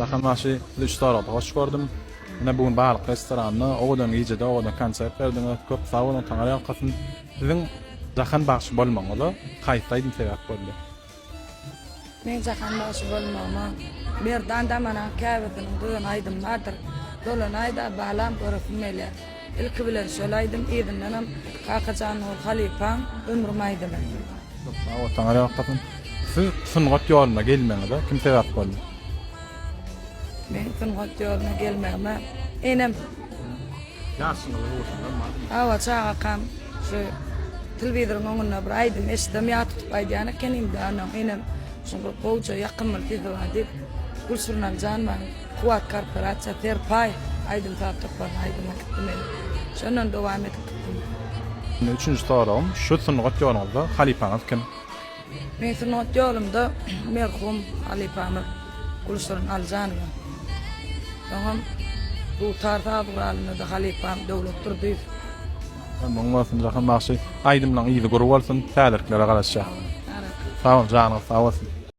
Bakın maşy üstara hoş gördüm. Ne bugün balık restoranı, oğudan gecede oğudan konsert verdiğiniz köp sağ olun taňary alkasyn. Sizin jahan bagşy bolmaňyzy haýsaýdym sebäp boldy. Men jahan bagşy bolmama. Merdan da mana käbetiniň düzen aýdym nadyr. Dolan aýda balam görüpmeli. İlk bilen şolaýdym eýdimden Kakajan ol Halipaň ömrüm aýdylar. Sağ olun taňary alkasyn. Siz sungat ýoluna gelmeňize kim sebäp boldy? Men sungat ýoluna gelmägime enem Ýaşyňyzy bolsa awa çağa kam şu telewizorun oňuna bir aýdym eşdem ýatyp aýdýany kenimde anam enem şonu goýja ýakymyl diýdi diýip Gülsürnan janman kuwat korporasiýa terpay aýdym tapdyk bar aýdym gitdim men. Şondan dowam etdim. Üçüncü sorum, şu sungat ýoluňyzda halipaňyz kim? Men sungat ýolumda merhum Halipamy Gülsürn Aljanowa. Soňam bu tarta buralynda da Halipam döwlet durdy. Muňa bolsun jahan bagşy aýdymlaň ýyzy guru bolsun, tälerklere garaşja. Sağ ol, janyň sağ bolsun.